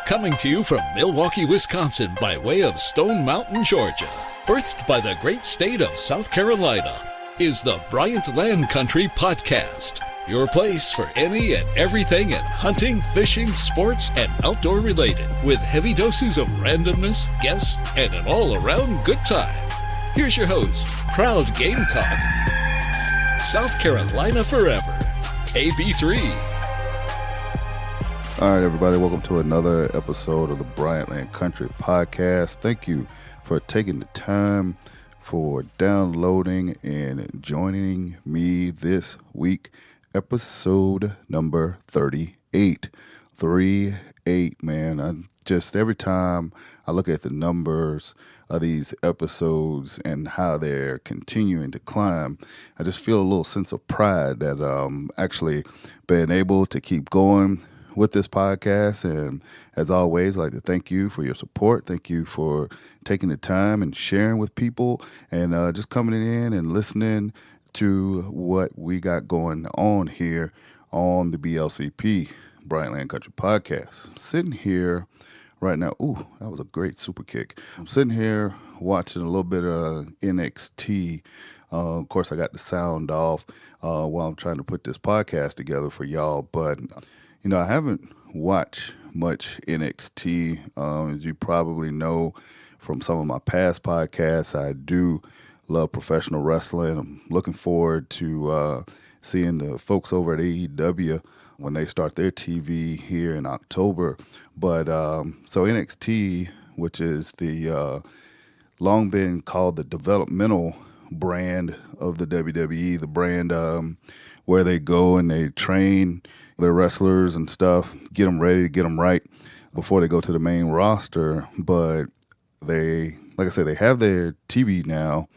Coming to you from Milwaukee, Wisconsin by way of Stone Mountain, Georgia. Birthed by the great state of South Carolina is the Bryant Land Country Podcast. Your place for any and everything in hunting, fishing, sports, and outdoor related, with heavy doses of randomness, guests, and an all-around good time. Here's your host, proud Gamecock, South Carolina forever, AB3. All right, everybody, welcome to another episode of the Bryant Land Country Podcast. Thank you for taking the time for downloading and joining me this week. Episode number 38. 38, man. Every time I look at the numbers of these episodes and how they're continuing to climb, I just feel a little sense of pride that actually been able to keep going with this podcast. And as always, I'd like to thank you for your support. Thank you for taking the time and sharing with people and just coming in and listening to what we got going on here on the BLCP, Bryant Land Country Podcast. I'm sitting here right now. Ooh, that was a great super kick. I'm sitting here watching a little bit of NXT. Of course, I got the sound off while I'm trying to put this podcast together for y'all, but you know, I haven't watched much NXT. As you probably know from some of my past podcasts, I do love professional wrestling. I'm looking forward to seeing the folks over at AEW when they start their TV here in October. But so NXT, which is the long been called the developmental brand of the WWE, the brand where they go and they train their wrestlers and stuff, get them ready, get them right before they go to the main roster. But they, like I said, they have their TV now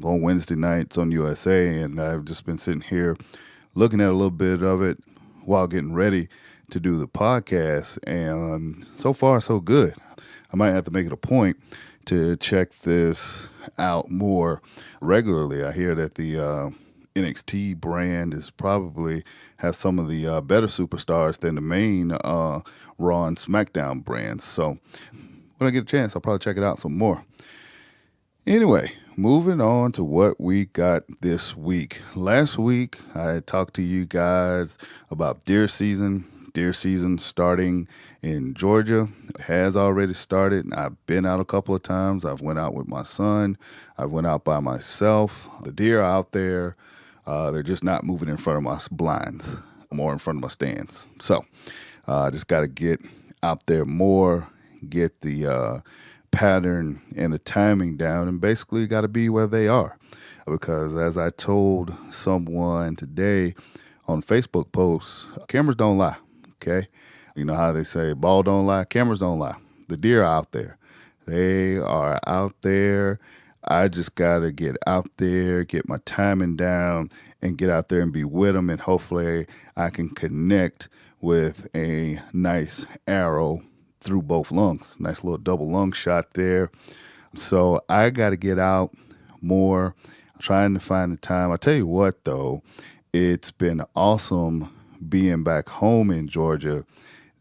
on Wednesday nights on USA, and I've just been sitting here looking at a little bit of it while getting ready to do the podcast, and so far so good. I might have to make it a point to check this out more regularly. I hear that the NXT brand is probably has some of the better superstars than the main Raw and SmackDown brands. So when I get a chance, I'll probably check it out some more. Anyway, moving on to what we got this week. Last week, I talked to you guys about deer season. Deer season starting in Georgia. It has already started. I've been out a couple of times. I've went out with my son. I've went out by myself. The deer are out there. They're just not moving in front of my blinds, more in front of my stands. So I just got to get out there more, get the pattern and the timing down, and basically got to be where they are. Because as I told someone today on Facebook posts, cameras don't lie, okay? You know how they say ball don't lie, cameras don't lie. The deer are out there. They are out there. I just got to get out there, get my timing down, and get out there and be with them, and hopefully I can connect with a nice arrow through both lungs. Nice little double lung shot there. So I got to get out more, trying to find the time. I tell you what, though, it's been awesome being back home in Georgia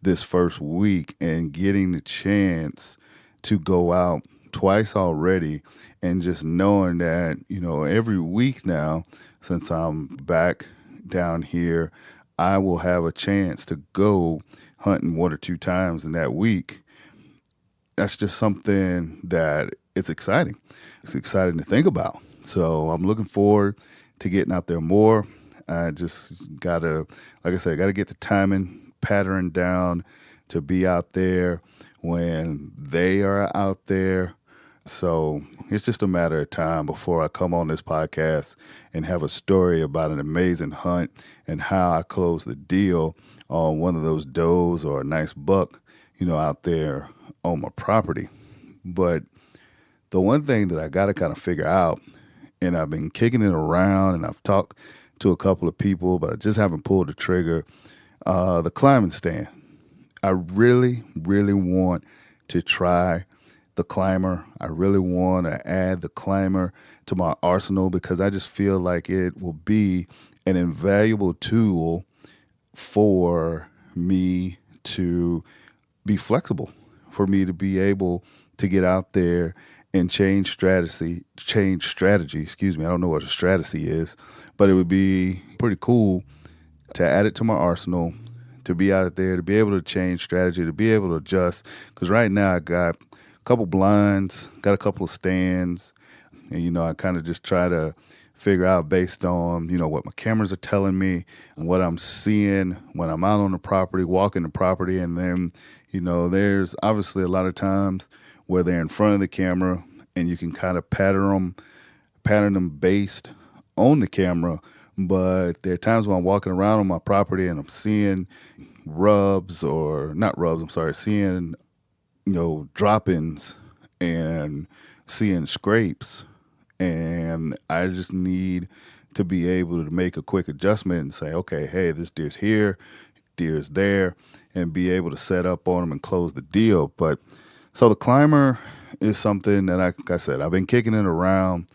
this first week and getting the chance to go out twice already, and just knowing that, you know, every week now, since I'm back down here, I will have a chance to go hunting one or two times in that week. That's just something that it's exciting. It's exciting to think about. So I'm looking forward to getting out there more. I just gotta, like I said, gotta get the timing pattern down to be out there when they are out there. So it's just a matter of time before I come on this podcast and have a story about an amazing hunt and how I closed the deal on one of those does or a nice buck, you know, out there on my property. But the one thing that I got to kind of figure out, and I've been kicking it around and I've talked to a couple of people, but I just haven't pulled the trigger, the climbing stand. I really, really want to try the climber. I really want to add the climber to my arsenal because I just feel like it will be an invaluable tool for me to be flexible, for me to be able to get out there and change strategy. Excuse me. I don't know what a strategy is, but it would be pretty cool to add it to my arsenal, to be out there, to be able to change strategy, to be able to adjust. Because right now I got a couple blinds, got a couple of stands, and, I kind of just try to figure out based on, what my cameras are telling me and what I'm seeing when I'm out on the property, walking the property. And then, there's obviously a lot of times where they're in front of the camera and you can kind of pattern them based on the camera. But there are times when I'm walking around on my property and I'm seeing seeing, drop-ins and seeing scrapes. And I just need to be able to make a quick adjustment and say, okay, hey, this deer's here, deer's there, and be able to set up on them and close the deal. But so the climber is something that, like I said, I've been kicking it around.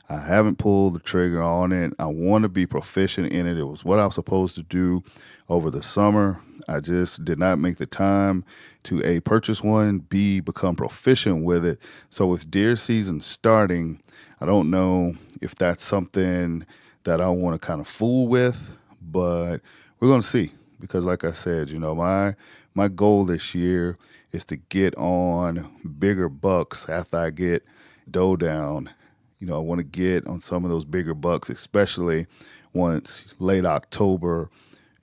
I haven't pulled the trigger on it. I want to be proficient in it. It was what I was supposed to do over the summer. I just did not make the time to A, purchase one, B, become proficient with it. So with deer season starting, I don't know if that's something that I want to kind of fool with, but we're going to see. Because like I said, my goal this year is to get on bigger bucks after I get doe down. I want to get on some of those bigger bucks, especially once late October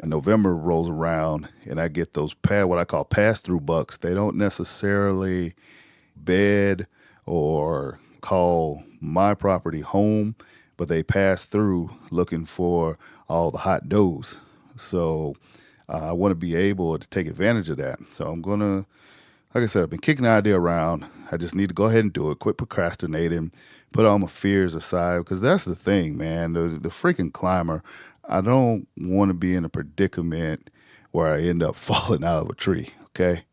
and November rolls around and I get those what I call pass-through bucks. They don't necessarily bed or call my property home, but they pass through looking for all the hot does. So I want to be able to take advantage of that. So I'm going to, like I said, I've been kicking the idea around. I just need to go ahead and do it, quit procrastinating, put all my fears aside, because that's the thing, man. The freaking climber, I don't want to be in a predicament where I end up falling out of a tree, okay?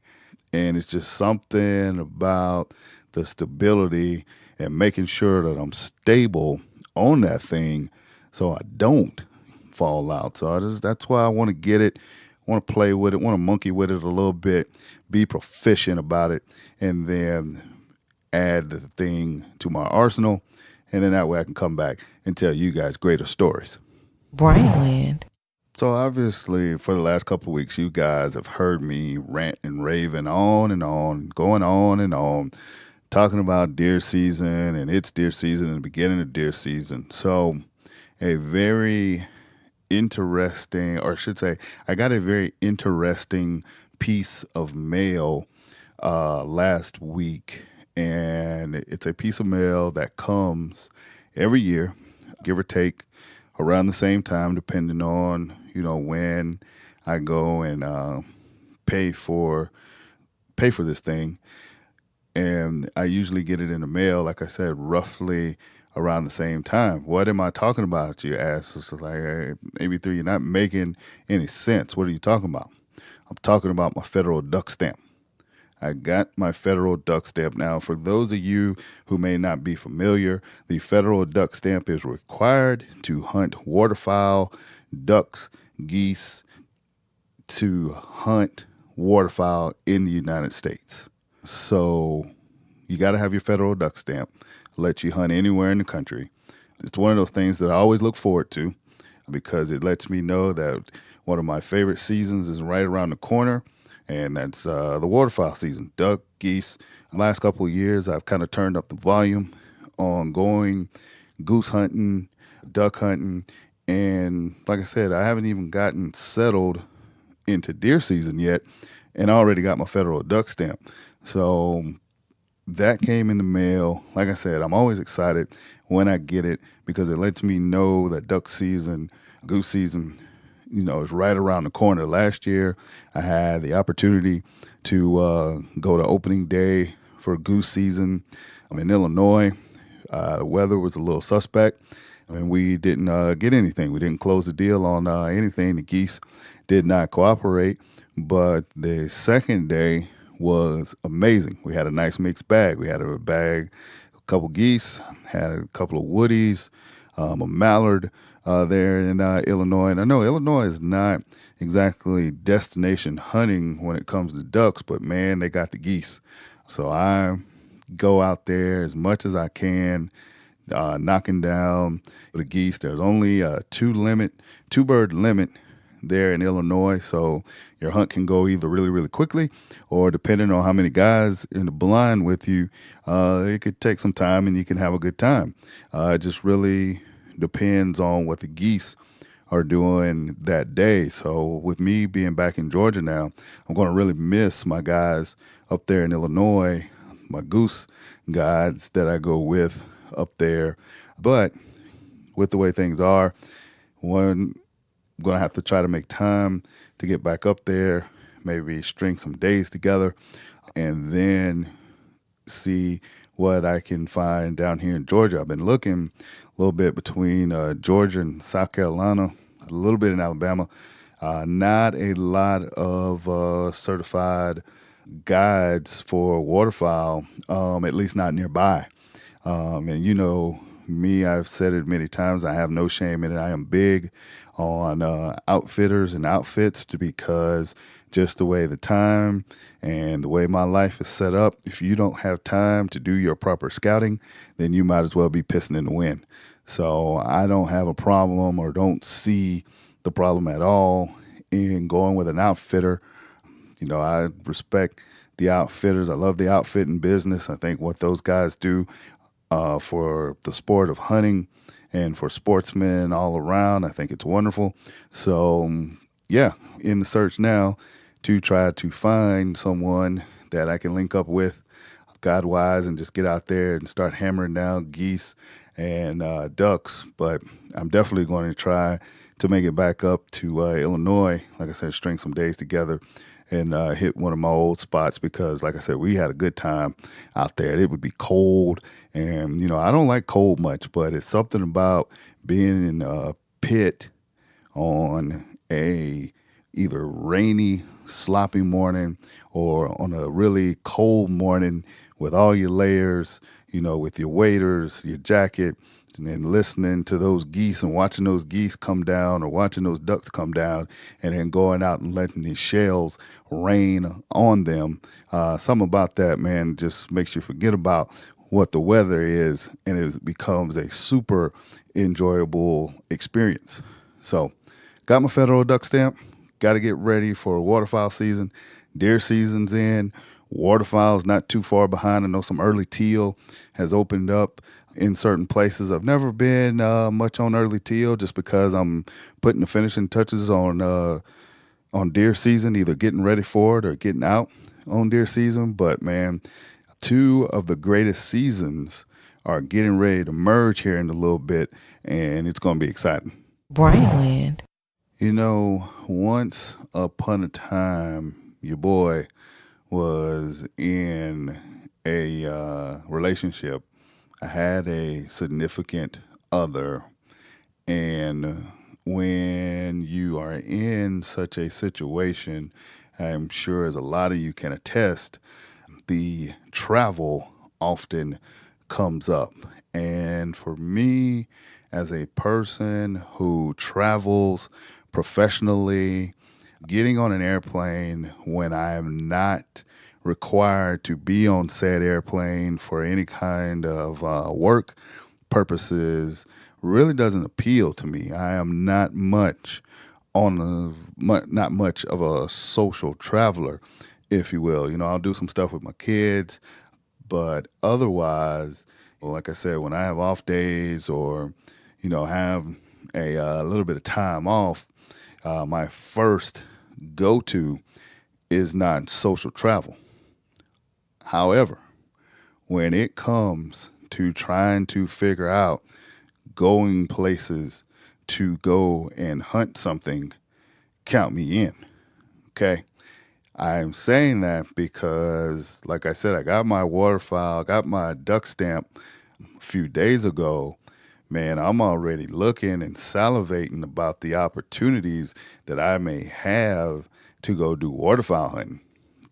And it's just something about the stability and making sure that I'm stable on that thing so I don't fall out. So that's why I want to get it, want to play with it, want to monkey with it a little bit, be proficient about it, and then add the thing to my arsenal. And then that way I can come back and tell you guys greater stories. Bryant Land. So obviously for the last couple of weeks, you guys have heard me rant and raving on and on, going on and on, talking about deer season and it's deer season and the beginning of deer season. So a very interesting, or I should say, I got a very interesting piece of mail last week. And it's a piece of mail that comes every year, give or take, around the same time, depending on, when I go and pay for this thing. And I usually get it in the mail, like I said, roughly around the same time. What am I talking about, you ask? It's like, hey, AB3, you're not making any sense. What are you talking about? I'm talking about my federal duck stamp. I got my federal duck stamp. Now, for those of you who may not be familiar, the federal duck stamp is required to hunt waterfowl, ducks, geese, to hunt waterfowl in the United States. So you got to have your federal duck stamp, let you hunt anywhere in the country. It's one of those things that I always look forward to because it lets me know that one of my favorite seasons is right around the corner. And that's the waterfowl season, duck, geese. The last couple of years, I've kind of turned up the volume on going goose hunting, duck hunting. And like I said, I haven't even gotten settled into deer season yet, and I already got my federal duck stamp. So that came in the mail. Like I said, I'm always excited when I get it because it lets me know that duck season, goose season, it's right around the corner. Last year, I had the opportunity to go to opening day for goose season. I'm in Illinois. The weather was a little suspect. We didn't get anything. We didn't close the deal on anything. The geese did not cooperate. But the second day was amazing. We had a nice mixed bag. We had a couple geese, had a couple of woodies, a mallard, there in Illinois. And I know Illinois is not exactly destination hunting when it comes to ducks, but man, they got the geese. So I go out there as much as I can, knocking down the geese. There's only a two bird limit there in Illinois, so your hunt can go either really, really quickly, or depending on how many guys in the blind with you, it could take some time and you can have a good time. It just really depends on what the geese are doing that day. So with me being back in Georgia now, I'm going to really miss my guys up there in Illinois, my goose guides that I go with up there. But with the way things are, I'm going to have to try to make time to get back up there, maybe string some days together, and then see what I can find down here in Georgia. I've been looking a little bit between Georgia and South Carolina, a little bit in Alabama. Not a lot of certified guides for waterfowl, at least not nearby. And you know me, I've said it many times, I have no shame in it. I am big on outfitters and outfits because just the way the time and the way my life is set up, if you don't have time to do your proper scouting, then you might as well be pissing in the wind. So I don't have a problem or don't see the problem at all in going with an outfitter. You know, I respect the outfitters. I love the outfitting business. I think what those guys do for the sport of hunting and for sportsmen all around, I think it's wonderful. So, yeah, in the search now to try to find someone that I can link up with guide-wise and just get out there and start hammering down geese and ducks. But I'm definitely going to try to make it back up to Illinois, like I said, string some days together and hit one of my old spots because, like I said, we had a good time out there. It would be cold, and, you know, I don't like cold much, but it's something about being in a pit on a either rainy, sloppy morning or on a really cold morning with all your layers, you know, with your waders, your jacket, and then listening to those geese and watching those geese come down or watching those ducks come down and then going out and letting these shells rain on them. Something about that, man, just makes you forget about what the weather is, and it becomes a super enjoyable experience. So got my federal duck stamp, got to get ready for waterfowl season. Deer season's in. Waterfowl's not too far behind. I know some early teal has opened up in certain places. I've never been much on early teal just because I'm putting the finishing touches on deer season, either getting ready for it or getting out on deer season. But man, two of the greatest seasons are getting ready to merge here in a little bit, and it's going to be exciting. Bryant Land. You know, once upon a time, your boy was in a relationship. I had a significant other, and when you are in such a situation, I'm sure as a lot of you can attest, the travel often comes up. And for me, as a person who travels professionally, getting on an airplane when I am not required to be on said airplane for any kind of work purposes really doesn't appeal to me. I am not much of a social traveler, if you will. You know, I'll do some stuff with my kids, but otherwise, like I said, when I have off days or, you know, have a little bit of time off, my first go-to is not social travel. However, when it comes to trying to figure out going places to go and hunt something, count me in, okay? I'm saying that because, like I said, I got my waterfowl, got my duck stamp a few days ago. Man, I'm already looking and salivating about the opportunities that I may have to go do waterfowl hunting.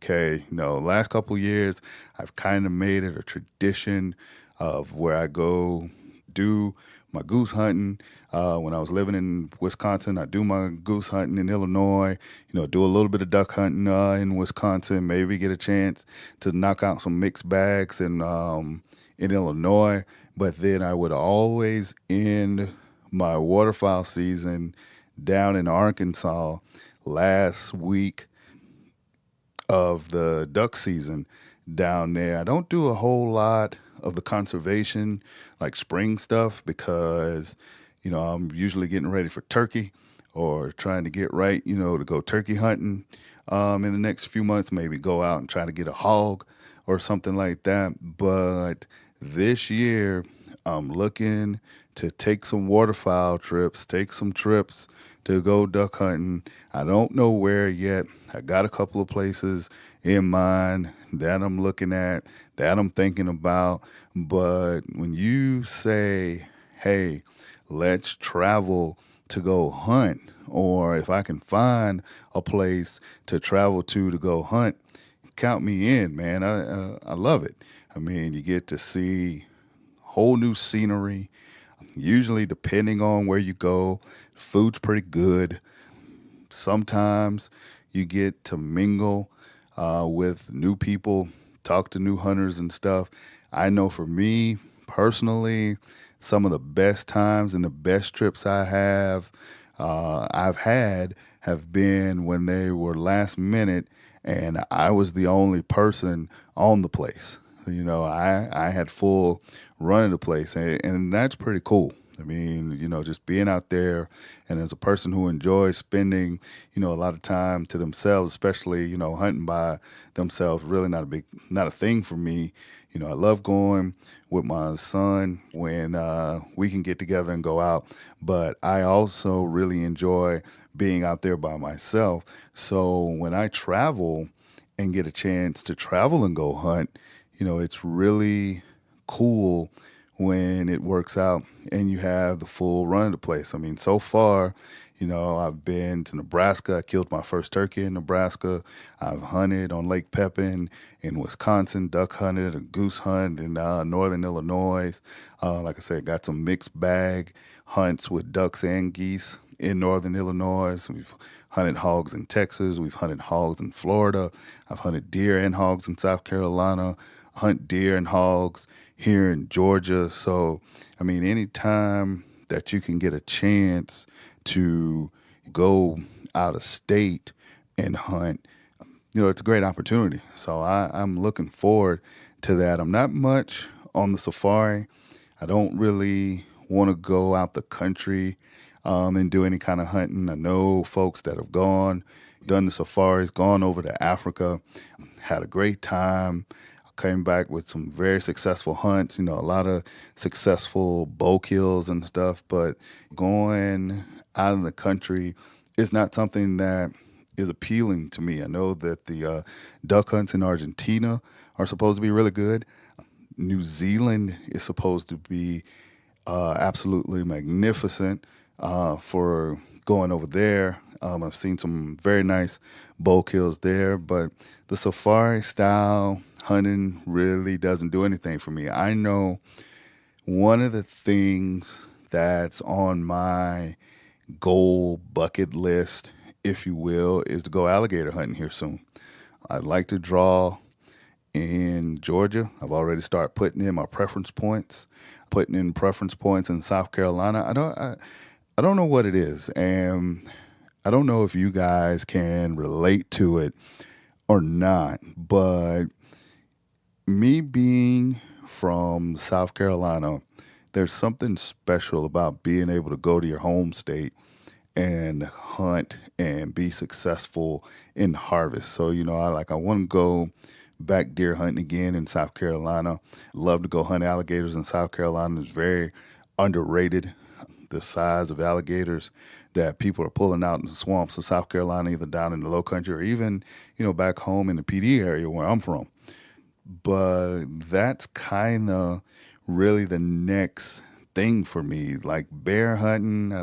Okay, you know, last couple of years, I've kind of made it a tradition of where I go do my goose hunting. When I was living in Wisconsin, I do my goose hunting in Illinois. Do a little bit of duck hunting in Wisconsin. Maybe get a chance to knock out some mixed bags in Illinois. But then I would always end my waterfowl season down in Arkansas last week of the duck season down there. I don't do a whole lot of the conservation, like spring stuff, because, I'm usually getting ready for turkey or trying to get right, to go turkey hunting in the next few months, maybe go out and try to get a hog or something like that. But this year, I'm looking to take some waterfowl trips, take some trips to go duck hunting. I don't know where yet. I got a couple of places in mind that I'm looking at, that I'm thinking about. But when you say, hey, let's travel to go hunt, or if I can find a place to travel to go hunt, count me in, man. I love it. I mean, you get to see whole new scenery. Usually, depending on where you go, food's pretty good. Sometimes you get to mingle with new people, talk to new hunters and stuff. I know for me personally, some of the best times and the best trips I've had have been when they were last minute and I was the only person on the place. I had full run of the place, and that's pretty cool. I mean, just being out there, and as a person who enjoys spending, a lot of time to themselves, especially, hunting by themselves, really not a thing for me. I love going with my son when we can get together and go out, but I also really enjoy being out there by myself. So when I travel and get a chance to travel and go hunt, it's really cool when it works out and you have the full run of the place. I mean, so far, I've been to Nebraska. I killed my first turkey in Nebraska. I've hunted on Lake Pepin in Wisconsin, duck hunted, a goose hunt in northern Illinois. Like I said, got some mixed bag hunts with ducks and geese in northern Illinois. We've hunted hogs in Texas. We've hunted hogs in Florida. I've hunted deer and hogs in South Carolina. Hunt deer and hogs here in Georgia. So, I mean, anytime that you can get a chance to go out of state and hunt, it's a great opportunity. So I'm looking forward to that. I'm not much on the safari. I don't really want to go out the country and do any kind of hunting. I know folks that have done the safaris, gone over to Africa, had a great time. Came back with some very successful hunts, a lot of successful bow kills and stuff, but going out of the country is not something that is appealing to me. I know that the duck hunts in Argentina are supposed to be really good. New Zealand is supposed to be absolutely magnificent for going over there. I've seen some very nice bow kills there, but the safari style hunting really doesn't do anything for me. I know one of the things that's on my goal bucket list, if you will, is to go alligator hunting here soon. I'd like to draw in Georgia. I've already started putting in my preference points, in South Carolina. I don't know what it is, and I don't know if you guys can relate to it or not, but me being from South Carolina, there's something special about being able to go to your home state and hunt and be successful in harvest. So, I want to go back deer hunting again in South Carolina. Love to go hunt alligators in South Carolina. It's very underrated, the size of alligators that people are pulling out in the swamps of South Carolina, either down in the low country or even, back home in the PD area where I'm from. But that's kind of really the next thing for me. Like bear hunting,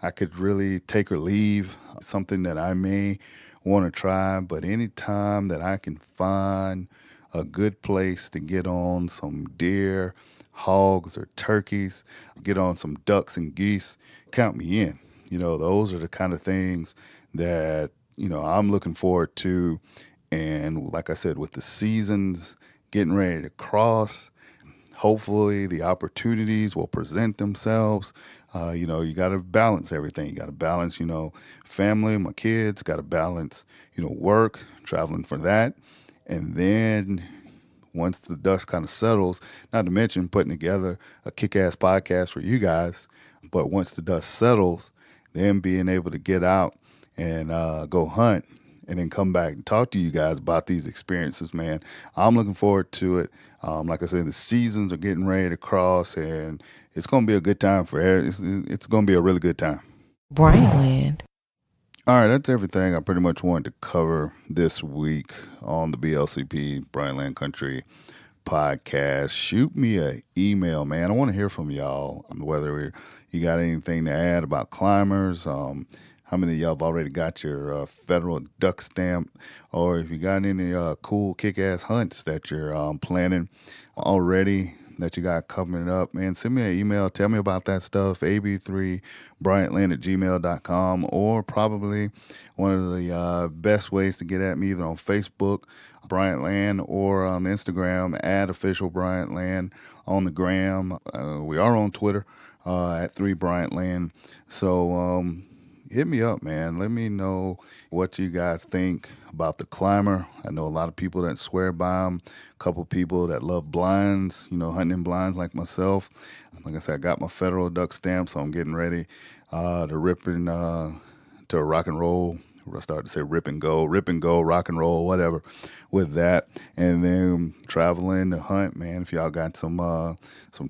I could really take or leave, something that I may want to try. But anytime that I can find a good place to get on some deer, hogs or turkeys, get on some ducks and geese, count me in. Those are the kind of things that, I'm looking forward to. And like I said, with the seasons getting ready to cross, hopefully the opportunities will present themselves. You got to balance everything. You got to balance, family, my kids, got to balance, work, traveling for that. And then once the dust kind of settles, not to mention putting together a kick-ass podcast for you guys, but once the dust settles, then being able to get out and go hunt and then come back and talk to you guys about these experiences, man. I'm looking forward to it. Like I said, the seasons are getting ready to cross, and it's going to be a good time for everyone. It's going to be a really good time. Bryant Land. All right, that's everything I pretty much wanted to cover this week on the BLCP, Bryant Land Country Podcast. Shoot me an email, man. I want to hear from y'all, whether you got anything to add about climbers, how many of y'all have already got your federal duck stamp, or if you got any cool kick-ass hunts that you're planning already that you got coming up, man, send me an email. Tell me about that stuff, ab3bryantland@gmail.com, or probably one of the best ways to get at me, either on Facebook, Bryant Land, or on Instagram, @official Bryant Land on the gram. We are on Twitter, @3BryantLand. So, hit me up, man. Let me know what you guys think about the climber. I know a lot of people that swear by them, a couple people that love blinds, hunting in blinds like myself. Like I said, I got my federal duck stamp, so I'm getting ready to rip into a rock and roll. I started to say rip and go, rock and roll, whatever with that. And then traveling to hunt, man. If y'all got some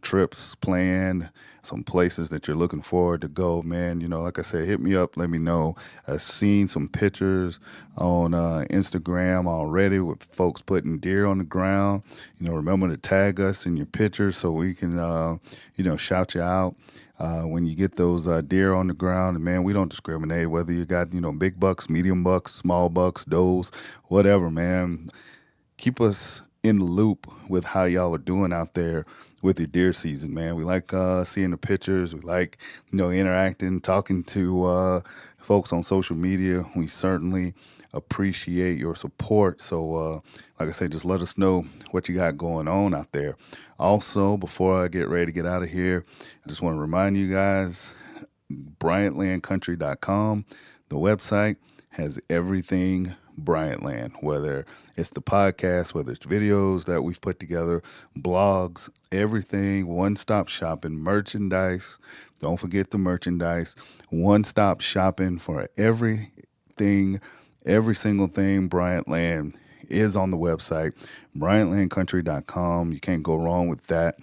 trips planned, some places that you're looking forward to go, man, like I said, hit me up, let me know. I've seen some pictures on Instagram already with folks putting deer on the ground. Remember to tag us in your pictures so we can, shout you out. When you get those deer on the ground, and man, we don't discriminate whether you got, big bucks, medium bucks, small bucks, does, whatever, man. Keep us in the loop with how y'all are doing out there with your deer season, man. We like seeing the pictures. We like, interacting, talking to folks on social media. We certainly appreciate your support. So, like I said, just let us know what you got going on out there. Also, before I get ready to get out of here, I just want to remind you guys, BryantLandCountry.com, the website, has everything Bryant Land, whether it's the podcast, whether it's videos that we've put together, blogs, everything, one-stop shopping, merchandise. Don't forget the merchandise. One-stop shopping for everything, every single thing Bryant Land is on the website, BryantLandCountry.com. You can't go wrong with that.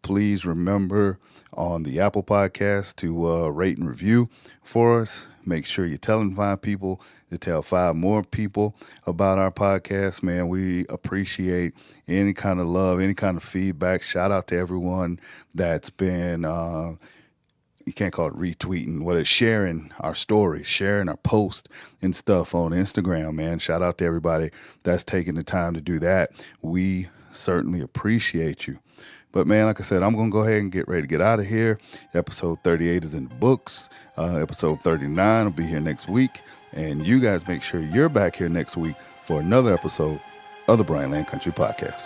Please remember on the Apple Podcast to rate and review for us. Make sure you're telling 5 people to tell 5 more people about our podcast. Man, we appreciate any kind of love, any kind of feedback. Shout out to everyone that's been, you can't call it retweeting, what is sharing our stories, sharing our posts and stuff on Instagram, man. Shout out to everybody that's taking the time to do that. We certainly appreciate you. But, man, like I said, I'm going to go ahead and get ready to get out of here. Episode 38 is in the books. Episode 39 will be here next week. And you guys make sure you're back here next week for another episode of the Bryant Land Country Podcast.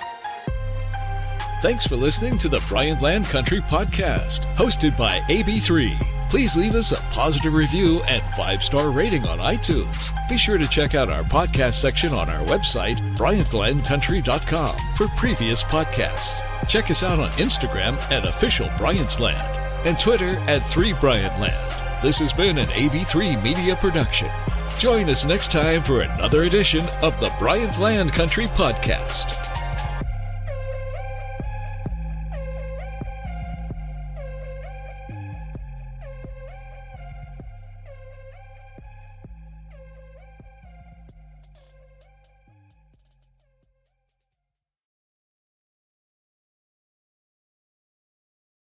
Thanks for listening to the Bryant Land Country Podcast, hosted by AB3. Please leave us a positive review and 5-star rating on iTunes. Be sure to check out our podcast section on our website, BryantLandCountry.com, for previous podcasts. Check us out on Instagram @official Bryant Land and Twitter @3BryantLand. This has been an AB3 Media production. Join us next time for another edition of the Bryant Land Country Podcast.